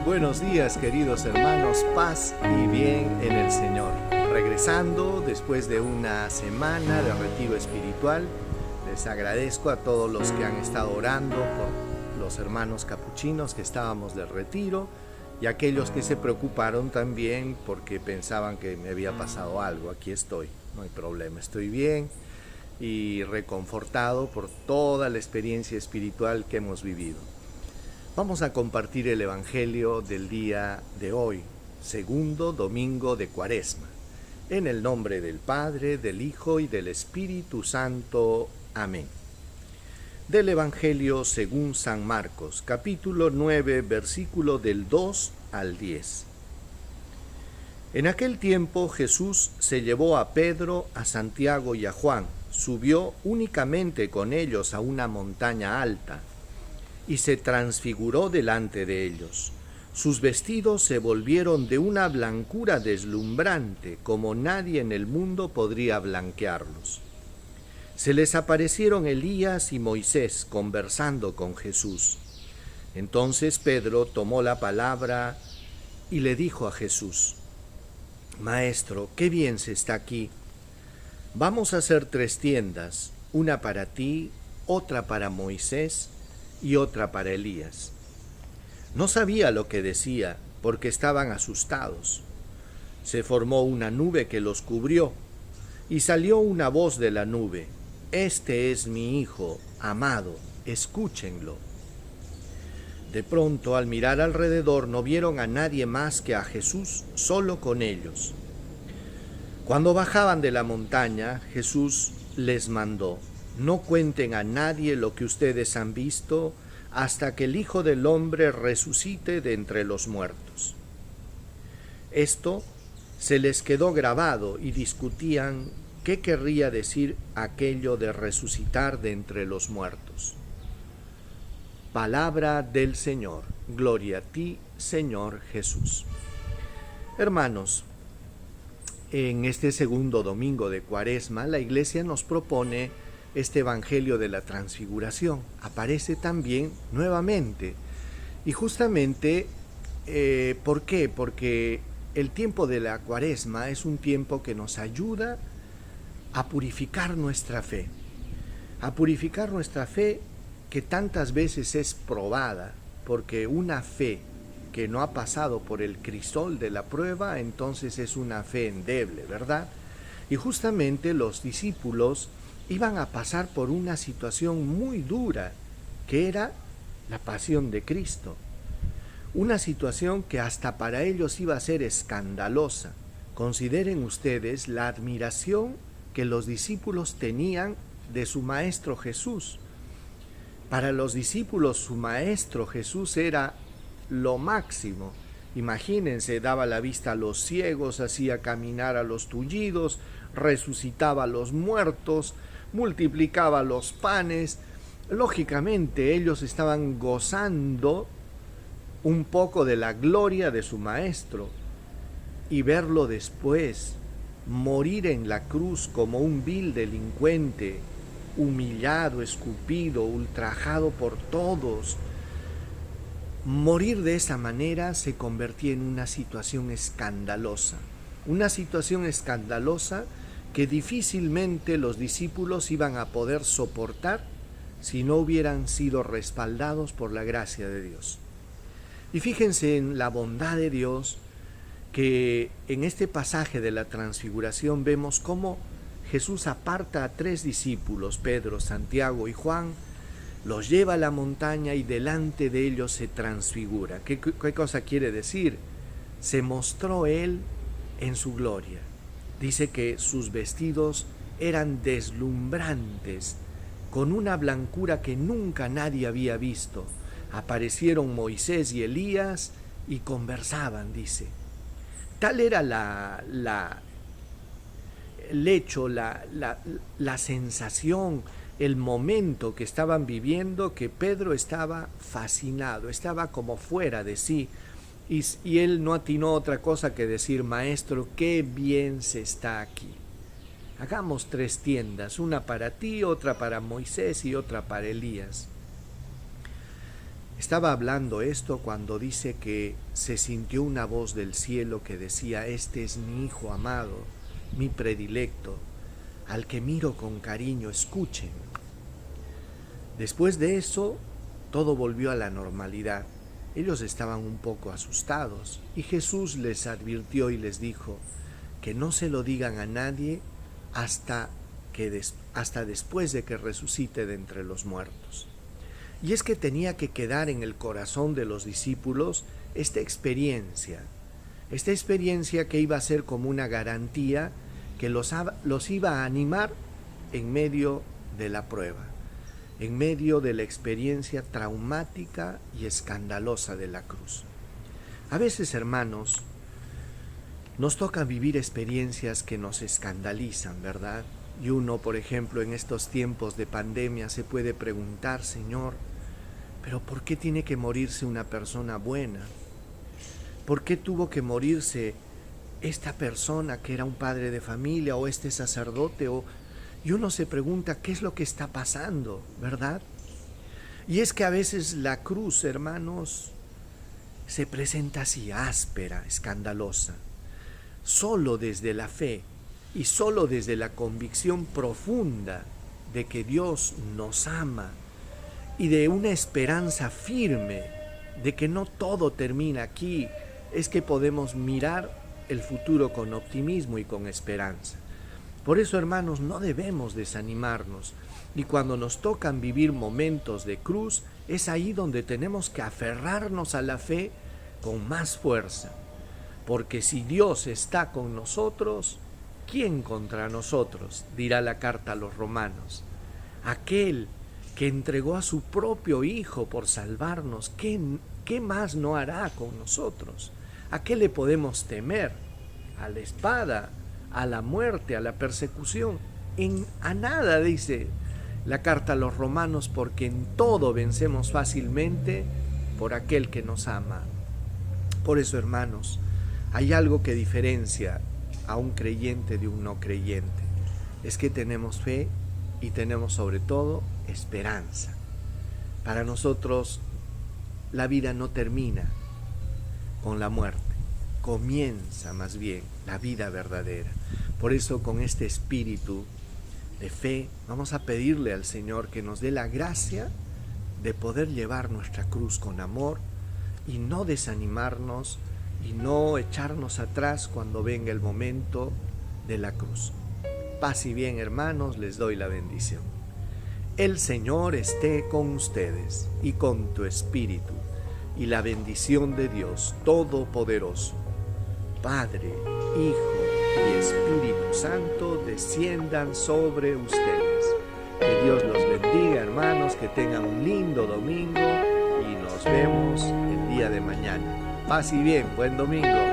buenos días, queridos hermanos, paz y bien en el Señor. Regresando después de una semana de retiro espiritual, les agradezco a todos los que han estado orando por los hermanos capuchinos que estábamos de retiro y aquellos que se preocuparon también porque pensaban que me había pasado algo. Aquí estoy, no hay problema, estoy bien y reconfortado por toda la experiencia espiritual que hemos vivido. Vamos a compartir el Evangelio del día de hoy, segundo domingo de Cuaresma. En el nombre del Padre, del Hijo y del Espíritu Santo. Amén. Del Evangelio según San Marcos, capítulo 9, versículo del 2 al 10. En aquel tiempo Jesús se llevó a Pedro, a Santiago y a Juan, subió únicamente con ellos a una montaña alta, y se transfiguró delante de ellos. Sus vestidos se volvieron de una blancura deslumbrante, como nadie en el mundo podría blanquearlos. Se les aparecieron Elías y Moisés conversando con Jesús. Entonces Pedro tomó la palabra y le dijo a Jesús: Maestro, qué bien se está aquí. Vamos a hacer 3 tiendas, una para ti, otra para Moisés y otra para Elías. No sabía lo que decía, porque estaban asustados. Se formó una nube que los cubrió, y salió una voz de la nube: Este es mi Hijo amado, escúchenlo. De pronto, al mirar alrededor, no vieron a nadie más que a Jesús solo con ellos. Cuando bajaban de la montaña, Jesús les mandó: No cuenten a nadie lo que ustedes han visto hasta que el Hijo del Hombre resucite de entre los muertos. Esto se les quedó grabado y discutían qué querría decir aquello de resucitar de entre los muertos. Palabra del Señor. Gloria a ti, Señor Jesús. Hermanos, en este segundo domingo de Cuaresma, la Iglesia nos propone este Evangelio de la Transfiguración. Aparece también nuevamente. Y justamente, ¿por qué? Porque el tiempo de la Cuaresma es un tiempo que nos ayuda a purificar nuestra fe. A purificar nuestra fe que tantas veces es probada, porque una fe que no ha pasado por el crisol de la prueba, entonces es una fe endeble, ¿verdad? Y justamente los discípulos iban a pasar por una situación muy dura, que era la pasión de Cristo. Una situación que hasta para ellos iba a ser escandalosa. Consideren ustedes la admiración que los discípulos tenían de su Maestro Jesús. Para los discípulos su Maestro Jesús era lo máximo. Imagínense, daba la vista a los ciegos, hacía caminar a los tullidos, resucitaba a los muertos, multiplicaba los panes. Lógicamente ellos estaban gozando un poco de la gloria de su Maestro, y verlo después morir en la cruz como un vil delincuente, humillado, escupido, ultrajado por todos. Morir de esa manera se convertía en una situación escandalosa que difícilmente los discípulos iban a poder soportar si no hubieran sido respaldados por la gracia de Dios. Y fíjense en la bondad de Dios, que en este pasaje de la Transfiguración vemos cómo Jesús aparta a 3 discípulos, Pedro, Santiago y Juan, los lleva a la montaña y delante de ellos se transfigura. ¿Qué cosa quiere decir? Se mostró Él en su gloria. Dice que sus vestidos eran deslumbrantes, con una blancura que nunca nadie había visto. Aparecieron Moisés y Elías y conversaban, dice. Tal era el hecho, la sensación, el momento que estaban viviendo, que Pedro estaba fascinado, estaba como fuera de sí. Y él no atinó otra cosa que decir: Maestro, qué bien se está aquí. Hagamos 3 tiendas, una para ti, otra para Moisés y otra para Elías. Estaba hablando esto cuando dice que se sintió una voz del cielo que decía: este es mi Hijo amado, mi predilecto, al que miro con cariño, escuchen. Después de eso, todo volvió a la normalidad. Ellos estaban un poco asustados y Jesús les advirtió y les dijo que no se lo digan a nadie hasta después de que resucite de entre los muertos. Y es que tenía que quedar en el corazón de los discípulos esta experiencia que iba a ser como una garantía que los iba a animar en medio de la prueba, en medio de la experiencia traumática y escandalosa de la cruz. A veces, hermanos, nos toca vivir experiencias que nos escandalizan, ¿verdad? Y uno, por ejemplo, en estos tiempos de pandemia se puede preguntar: Señor, ¿pero por qué tiene que morirse una persona buena? ¿Por qué tuvo que morirse esta persona que era un padre de familia o este sacerdote? Y uno se pregunta qué es lo que está pasando, ¿verdad? Y es que a veces la cruz, hermanos, se presenta así, áspera, escandalosa. Solo desde la fe y solo desde la convicción profunda de que Dios nos ama y de una esperanza firme de que no todo termina aquí, es que podemos mirar el futuro con optimismo y con esperanza. Por eso, hermanos, no debemos desanimarnos, y cuando nos tocan vivir momentos de cruz, es ahí donde tenemos que aferrarnos a la fe con más fuerza, porque si Dios está con nosotros, ¿quién contra nosotros?, dirá la carta a los Romanos. Aquel que entregó a su propio Hijo por salvarnos, ¿qué más no hará con nosotros? ¿A qué le podemos temer? ¿A la espada, a la muerte, a la persecución? A nada, dice la carta a los Romanos, porque en todo vencemos fácilmente por aquel que nos ama. Por eso, hermanos, hay algo que diferencia a un creyente de un no creyente. Es que tenemos fe y tenemos sobre todo esperanza. Para nosotros la vida no termina con la muerte, comienza más bien la vida verdadera. Por eso, con este espíritu de fe, vamos a pedirle al Señor que nos dé la gracia de poder llevar nuestra cruz con amor y no desanimarnos y no echarnos atrás cuando venga el momento de la cruz. Paz y bien, hermanos, les doy la bendición. El Señor esté con ustedes y con tu espíritu, y la bendición de Dios Todopoderoso, Padre, Hijo y Espíritu Santo, desciendan sobre ustedes. Que Dios los bendiga, hermanos, que tengan un lindo domingo y nos vemos el día de mañana. Paz y bien, buen domingo.